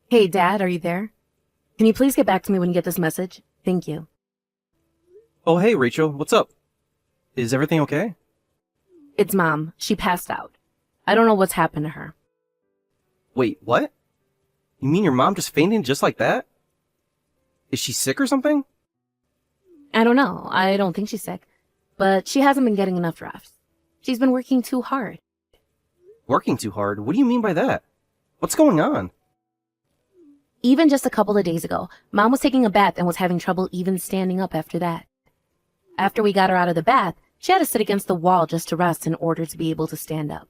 Hey, Dad, are you there? Can you please get back to me when you get this message? Thank you. Oh, hey, Rachel, what's up? Is everything okay? It's Mom. She passed out. I don't know what's happened to her. Wait, what? You mean your mom just fainted just like that? Is she sick or something? I don't know. I don't think she's sick. But she hasn't been getting enough rest. She's been working too hard. Working too hard? What do you mean by that? What's going on? Even just a couple of days ago, Mom was taking a bath and was having trouble even standing up after that. After we got her out of the bath, she had to sit against the wall just to rest in order to be able to stand up.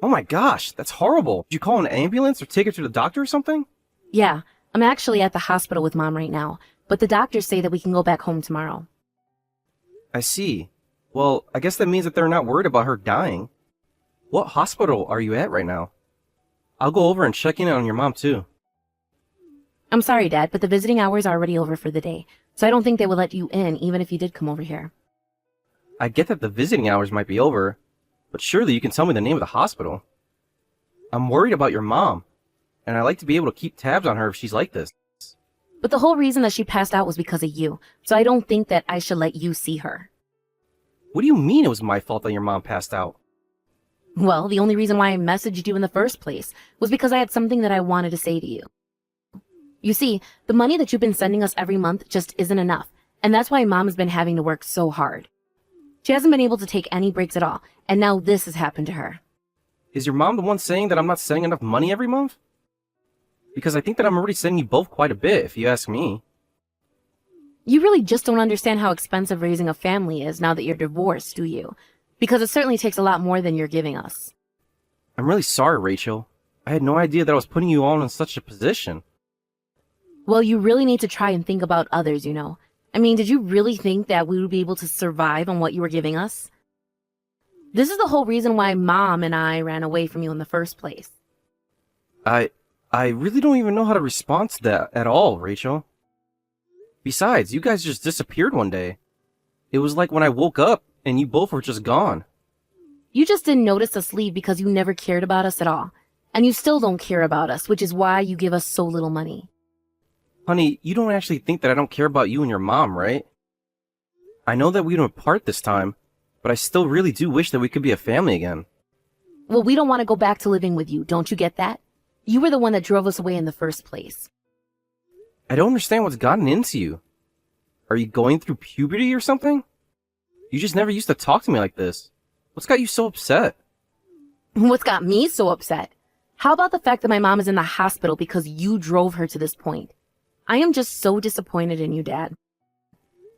Oh my gosh, that's horrible. Did you call an ambulance or take her to the doctor or something? Yeah, I'm actually at the hospital with Mom right now, but the doctors say that we can go back home tomorrow. I see. Well, I guess that means that they're not worried about her dying. What hospital are you at right now? I'll go over and check in on your mom too. I'm sorry, Dad, but the visiting hours are already over for the day, so I don't think they will let you in even if you did come over here. I get that the visiting hours might be over, but surely you can tell me the name of the hospital. I'm worried about your mom, and I like to be able to keep tabs on her if she's like this. But the whole reason that she passed out was because of you, so I don't think that I should let you see her. What do you mean it was my fault that your mom passed out? Well, the only reason why I messaged you in the first place was because I had something that I wanted to say to you. You see, the money that you've been sending us every month just isn't enough, and that's why Mom has been having to work so hard. She hasn't been able to take any breaks at all, and now this has happened to her. Is your mom the one saying that I'm not sending enough money every month? Because I think that I'm already sending you both quite a bit, if you ask me. You really just don't understand how expensive raising a family is now that you're divorced, do you? Because it certainly takes a lot more than you're giving us. I'm really sorry, Rachel. I had no idea that I was putting you all in such a position. Well, you really need to try and think about others, you know. I mean, did you really think that we would be able to survive on what you were giving us? This is the whole reason why Mom and I ran away from you in the first place. I really don't even know how to respond to that at all, Rachel. Besides, you guys just disappeared one day. It was like when I woke up and you both were just gone. You just didn't notice us leave because you never cared about us at all. And you still don't care about us, which is why you give us so little money. Honey, you don't actually think that I don't care about you and your mom, right? I know that we don't part this time, but I still really do wish that we could be a family again. Well, we don't want to go back to living with you, don't you get that? You were the one that drove us away in the first place. I don't understand what's gotten into you. Are you going through puberty or something? You just never used to talk to me like this. What's got you so upset? What's got me so upset? How about the fact that my mom is in the hospital because you drove her to this point? I am just so disappointed in you, Dad.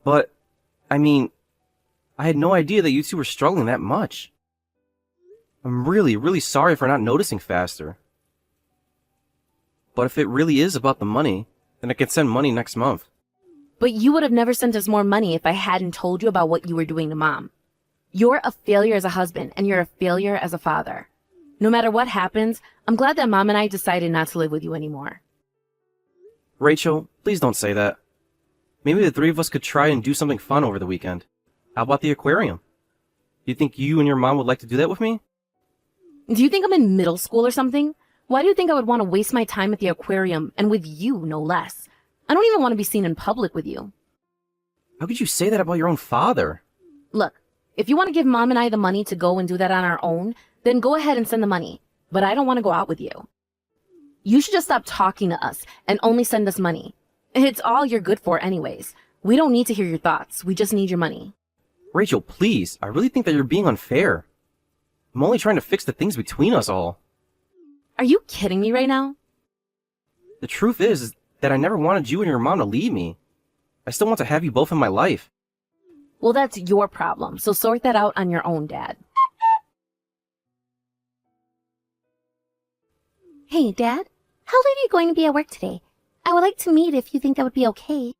But, I mean, I had no idea that you two were struggling that much. I'm really, really sorry for not noticing faster. But if it really is about the money, then I can send money next month. But you would have never sent us more money if I hadn't told you about what you were doing to Mom. You're a failure as a husband, and you're a failure as a father. No matter what happens, I'm glad that Mom and I decided not to live with you anymore. Rachel, please don't say that. Maybe the three of us could try and do something fun over the weekend. How about the aquarium? Do you think you and your mom would like to do that with me? Do you think I'm in middle school or something? Why do you think I would want to waste my time at the aquarium, and with you, no less? I don't even want to be seen in public with you. How could you say that about your own father? Look, if you want to give Mom and I the money to go and do that on our own, then go ahead and send the money. But I don't want to go out with you. You should just stop talking to us and only send us money. It's all you're good for anyways. We don't need to hear your thoughts. We just need your money. Rachel, please. I really think that you're being unfair. I'm only trying to fix the things between us all. Are you kidding me right now? The truth is that I never wanted you and your mom to leave me. I still want to have you both in my life. Well, that's your problem, so sort that out on your own, Dad. Hey, Dad. How late are you going to be at work today? I would like to meet if you think that would be okay.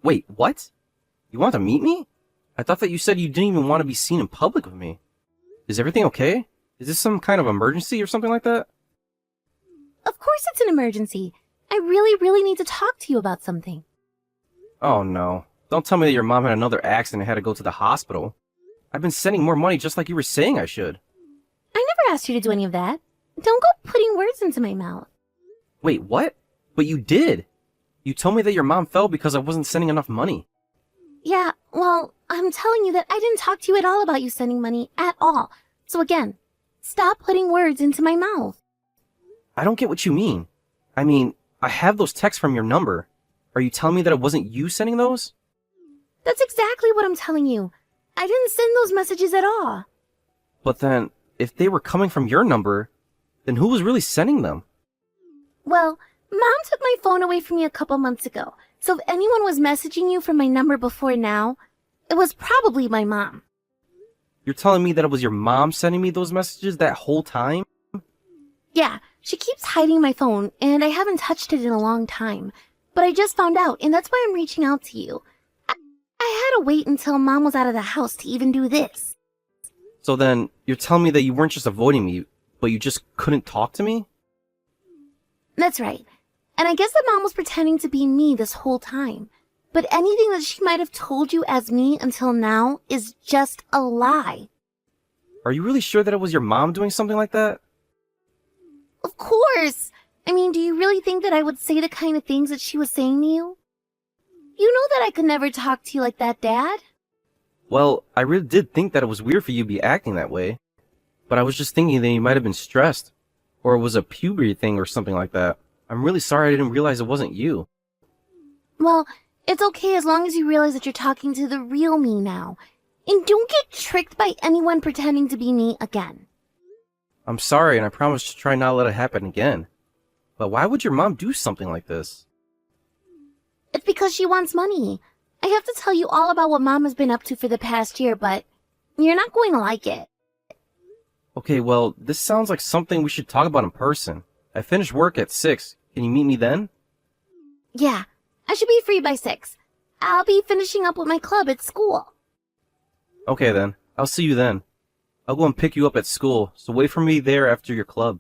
Wait, what? You want to meet me? I thought that you said you didn't even want to be seen in public with me. Is everything okay? Is this some kind of emergency or something like that? Of course it's an emergency. I really, really need to talk to you about something. Oh no. Don't tell me that your mom had another accident and had to go to the hospital. I've been sending more money just like you were saying I should. I never asked you to do any of that. Don't go putting putting words into my mouth. Wait, what? But you did. You told me that your mom fell because I wasn't sending enough money. Yeah, well, I'm telling you that I didn't talk to you at all about you sending money at all. So again, stop putting words into my mouth. I don't get what you mean. I mean, I have those texts from your number. Are you telling me that it wasn't you sending those? That's exactly what I'm telling you. I didn't send those messages at all. But then, if they were coming from your number, then who was really sending them? Well, Mom took my phone away from me a couple months ago, so if anyone was messaging you from my number before now, it was probably my mom. You're telling me that it was your mom sending me those messages that whole time? Yeah, she keeps hiding my phone, and I haven't touched it in a long time. But I just found out, and that's why I'm reaching out to you. I had to wait until Mom was out of the house to even do this. So then, you're telling me that you weren't just avoiding me, but you just couldn't talk to me? That's right. And I guess that Mom was pretending to be me this whole time. But anything that she might have told you as me until now is just a lie. Are you really sure that it was your mom doing something like that? Of course! I mean, do you really think that I would say the kind of things that she was saying to you? You know that I could never talk to you like that, Dad. Well, I really did think that it was weird for you to be acting that way. But I was just thinking that you might have been stressed. Or it was a puberty thing or something like that. I'm really sorry I didn't realize it wasn't you. Well, it's okay as long as you realize that you're talking to the real me now. And don't get tricked by anyone pretending to be me again. I'm sorry, and I promise to try not to let it happen again. But why would your mom do something like this? It's because she wants money. I have to tell you all about what Mom has been up to for the past year, but you're not going to like it. Okay, well, this sounds like something we should talk about in person. I finish work at 6. Can you meet me then? Yeah, I should be free by 6. I'll be finishing up with my club at school. Okay then, I'll see you then. I'll go and pick you up at school, so wait for me there after your club.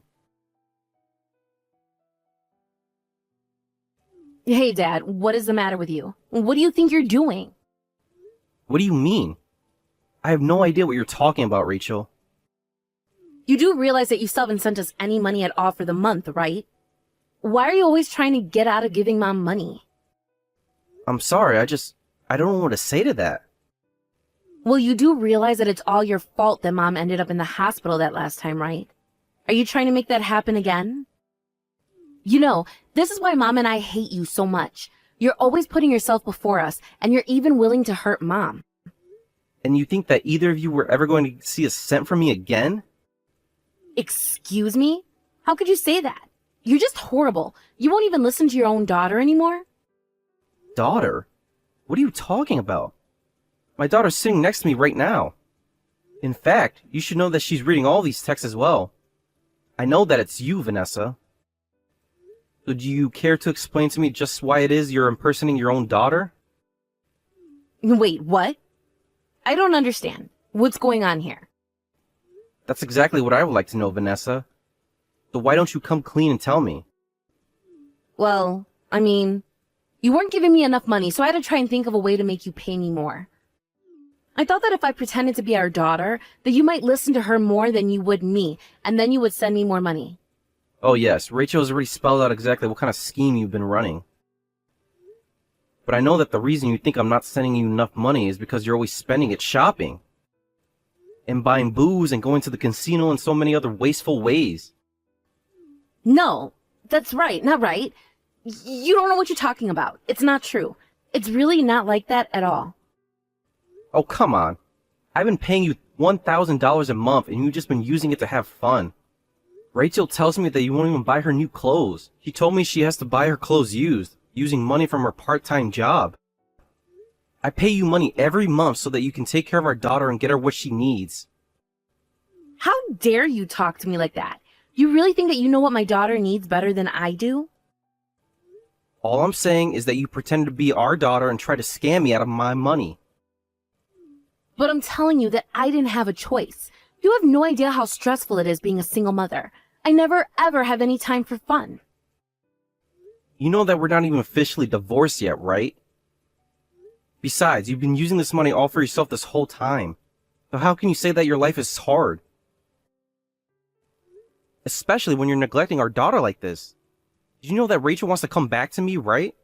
Hey, Dad, what is the matter with you? What do you think you're doing? What do you mean? I have no idea what you're talking about, Rachel. You do realize that you still haven't sent us any money at all for the month, right? Why are you always trying to get out of giving Mom money? I'm sorry, I don't know what to say to that. Well, you do realize that it's all your fault that Mom ended up in the hospital that last time, right? Are you trying to make that happen again? You know, this is why Mom and I hate you so much. You're always putting yourself before us, and you're even willing to hurt Mom. And you think that either of you were ever going to see a cent from me again? Excuse me? How could you say that? You're just horrible. You won't even listen to your own daughter anymore? Daughter? What are you talking about? My daughter's sitting next to me right now. In fact, you should know that she's reading all these texts as well. I know that it's you, Vanessa. So do you care to explain to me just why it is you're impersonating your own daughter? Wait, what? I don't understand. What's going on here? That's exactly what I would like to know, Vanessa. So why don't you come clean and tell me? Well, I mean, you weren't giving me enough money, so I had to try and think of a way to make you pay me more. I thought that if I pretended to be our daughter, that you might listen to her more than you would me, and then you would send me more money. Oh yes, Rachel has already spelled out exactly what kind of scheme you've been running. But I know that the reason you think I'm not sending you enough money is because you're always spending it shopping. And buying booze and going to the casino and so many other wasteful ways. No, that's right, not right. You don't know what you're talking about. It's not true. It's really not like that at all. Oh, come on. I've been paying you $1,000 a month and you've just been using it to have fun. Rachel tells me that you won't even buy her new clothes. She told me she has to buy her clothes used, using money from her part-time job. I pay you money every month so that you can take care of our daughter and get her what she needs. How dare you talk to me like that? You really think that you know what my daughter needs better than I do? All I'm saying is that you pretend to be our daughter and try to scam me out of my money. But I'm telling you that I didn't have a choice. You have no idea how stressful it is being a single mother. I never ever have any time for fun. You know that we're not even officially divorced yet, right? Besides, you've been using this money all for yourself this whole time. So how can you say that your life is hard? Especially when you're neglecting our daughter like this. Did you know that Rachel wants to come back to me, right?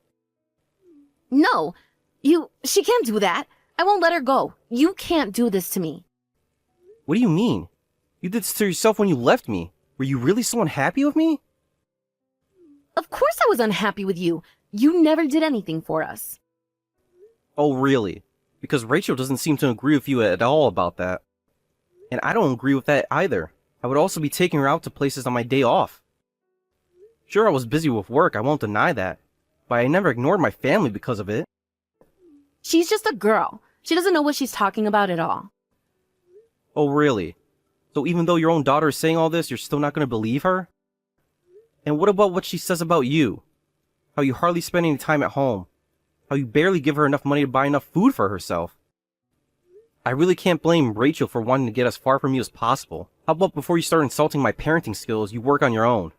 No, she can't do that. I won't let her go. You can't do this to me. What do you mean? You did this to yourself when you left me. Were you really so unhappy with me? Of course I was unhappy with you. You never did anything for us. Oh, really? Because Rachel doesn't seem to agree with you at all about that. And I don't agree with that either. I would also be taking her out to places on my day off. Sure, I was busy with work, I won't deny that. But I never ignored my family because of it. She's just a girl. She doesn't know what she's talking about at all. Oh, really? So even though your own daughter is saying all this, you're still not going to believe her? And what about what she says about you? How you hardly spend any time at home. How you barely give her enough money to buy enough food for herself. I really can't blame Rachel for wanting to get as far from you as possible. How about before you start insulting my parenting skills, you work on your own?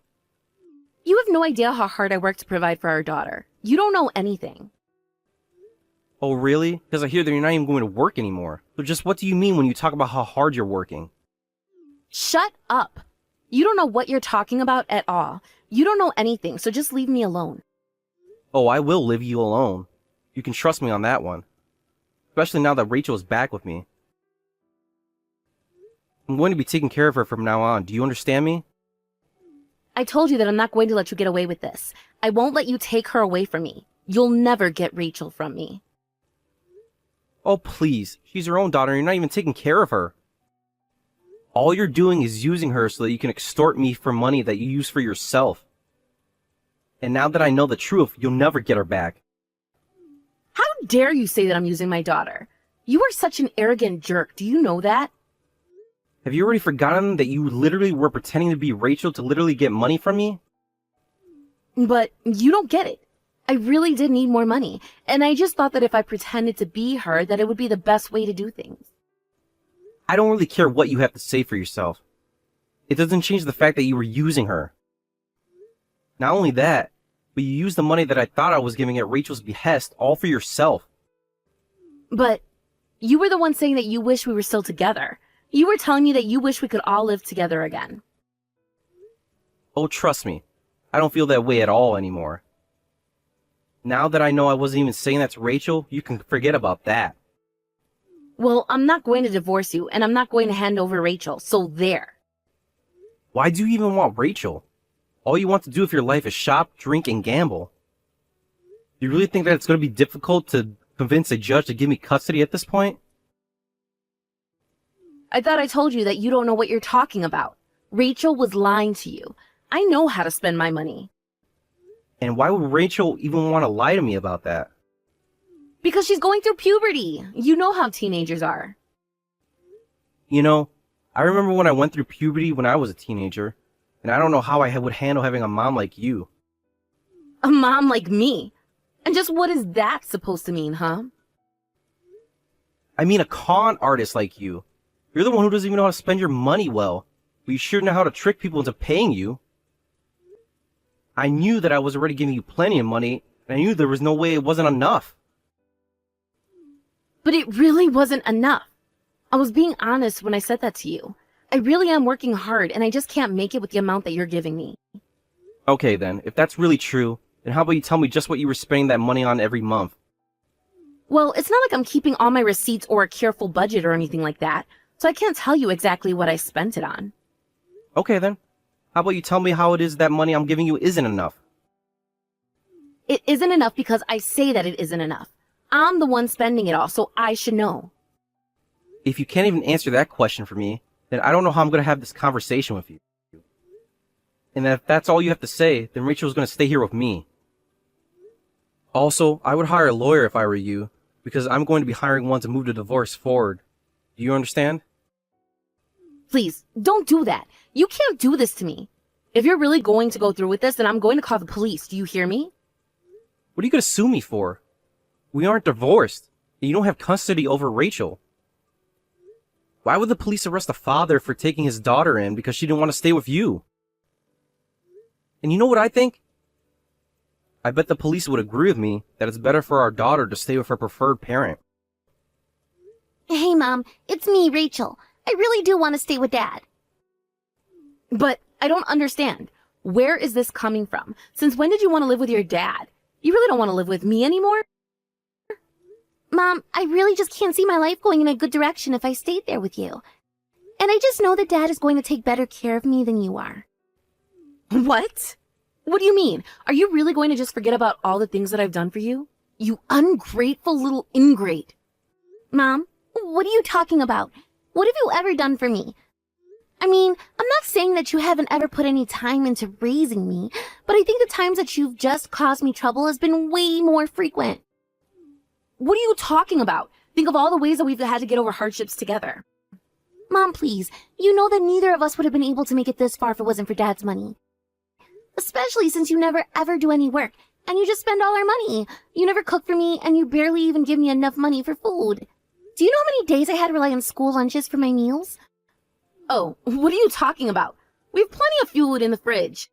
You have no idea how hard I work to provide for our daughter. You don't know anything. Oh, really? Because I hear that you're not even going to work anymore. So just what do you mean when you talk about how hard you're working? Shut up. You don't know what you're talking about at all. You don't know anything, so just leave me alone. Oh, I will leave you alone. You can trust me on that one. Especially now that Rachel is back with me. I'm going to be taking care of her from now on. Do you understand me? I told you that I'm not going to let you get away with this. I won't let you take her away from me. You'll never get Rachel from me. Oh, please. She's your own daughter and you're not even taking care of her. All you're doing is using her so that you can extort me for money that you use for yourself. And now that I know the truth, you'll never get her back. How dare you say that I'm using my daughter? You are such an arrogant jerk. Do you know that? Have you already forgotten that you literally were pretending to be Rachel to literally get money from me? But you don't get it. I really did need more money, and I just thought that if I pretended to be her, that it would be the best way to do things. I don't really care what you have to say for yourself. It doesn't change the fact that you were using her. Not only that, but you used the money that I thought I was giving at Rachel's behest all for yourself. But you were the one saying that you wish we were still together. You were telling me that you wish we could all live together again. Oh, trust me. I don't feel that way at all anymore. Now that I know I wasn't even saying that to Rachel, you can forget about that. Well, I'm not going to divorce you, and I'm not going to hand over Rachel, so there. Why do you even want Rachel? All you want to do with your life is shop, drink, and gamble. Do you really think that it's going to be difficult to convince a judge to give me custody at this point? I thought I told you that you don't know what you're talking about. Rachel was lying to you. I know how to spend my money. And why would Rachel even want to lie to me about that? Because she's going through puberty. You know how teenagers are. You know, I remember when I went through puberty when I was a teenager, and I don't know how I would handle having a mom like you. A mom like me? And just what is that supposed to mean, huh? I mean a con artist like you. You're the one who doesn't even know how to spend your money well, but you sure know how to trick people into paying you. I knew that I was already giving you plenty of money, and I knew there was no way it wasn't enough. But it really wasn't enough. I was being honest when I said that to you. I really am working hard, and I just can't make it with the amount that you're giving me. Okay then, if that's really true, then how about you tell me just what you were spending that money on every month? Well, it's not like I'm keeping all my receipts or a careful budget or anything like that, so I can't tell you exactly what I spent it on. Okay then. How about you tell me how it is that money I'm giving you isn't enough? It isn't enough because I say that it isn't enough. I'm the one spending it all, so I should know. If you can't even answer that question for me, then I don't know how I'm going to have this conversation with you. And if that's all you have to say, then Rachel's going to stay here with me. Also, I would hire a lawyer if I were you, because I'm going to be hiring one to move the divorce forward. Do you understand? Please, don't do that. You can't do this to me. If you're really going to go through with this, then I'm going to call the police. Do you hear me? What are you going to sue me for? We aren't divorced, and you don't have custody over Rachel. Why would the police arrest a father for taking his daughter in because she didn't want to stay with you? And you know what I think? I bet the police would agree with me that it's better for our daughter to stay with her preferred parent. Hey, Mom, it's me, Rachel. I really do want to stay with Dad. But I don't understand. Where is this coming from? Since when did you want to live with your dad? You really don't want to live with me anymore? Mom, I really just can't see my life going in a good direction if I stayed there with you. And I just know that Dad is going to take better care of me than you are. What? What do you mean? Are you really going to just forget about all the things that I've done for you? You ungrateful little ingrate. Mom, what are you talking about? What have you ever done for me? I mean, I'm not saying that you haven't ever put any time into raising me, but I think the times that you've just caused me trouble has been way more frequent. What are you talking about? Think of all the ways that we've had to get over hardships together. Mom, please, you know that neither of us would have been able to make it this far if it wasn't for Dad's money. Especially since you never ever do any work, and you just spend all our money. You never cook for me, and you barely even give me enough money for food. Do you know how many days I had to rely on school lunches for my meals? Oh, what are you talking about? We have plenty of food in the fridge.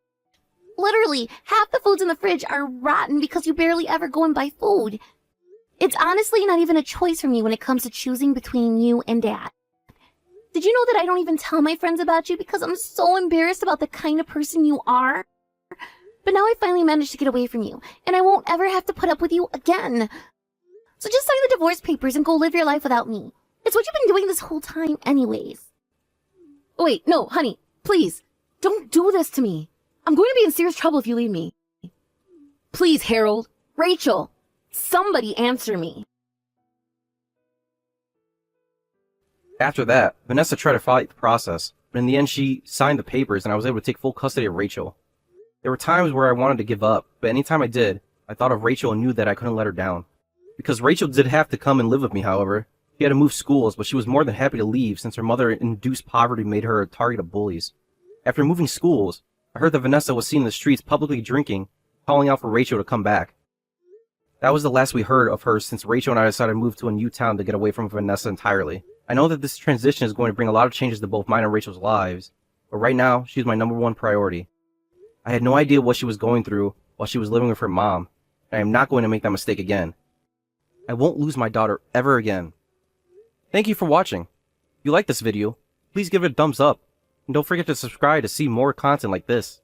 Literally, half the foods in the fridge are rotten because you barely ever go and buy food. It's honestly not even a choice for me when it comes to choosing between you and Dad. Did you know that I don't even tell my friends about you because I'm so embarrassed about the kind of person you are? But now I finally managed to get away from you, and I won't ever have to put up with you again. So just sign the divorce papers and go live your life without me. It's what you've been doing this whole time anyways. Wait, no, honey, please, don't do this to me. I'm going to be in serious trouble if you leave me. Please, Harold, Rachel, somebody answer me. After that, Vanessa tried to fight the process, but in the end she signed the papers and I was able to take full custody of Rachel. There were times where I wanted to give up, but anytime I did, I thought of Rachel and knew that I couldn't let her down. Because Rachel did have to come and live with me, however. She had to move schools, but she was more than happy to leave since her mother-induced poverty made her a target of bullies. After moving schools, I heard that Vanessa was seen in the streets publicly drinking, calling out for Rachel to come back. That was the last we heard of her since Rachel and I decided to move to a new town to get away from Vanessa entirely. I know that this transition is going to bring a lot of changes to both mine and Rachel's lives, but right now, she's my #1 priority. I had no idea what she was going through while she was living with her mom, and I am not going to make that mistake again. I won't lose my daughter ever again. Thank you for watching. If you like this video, please give it a thumbs up, and don't forget to subscribe to see more content like this.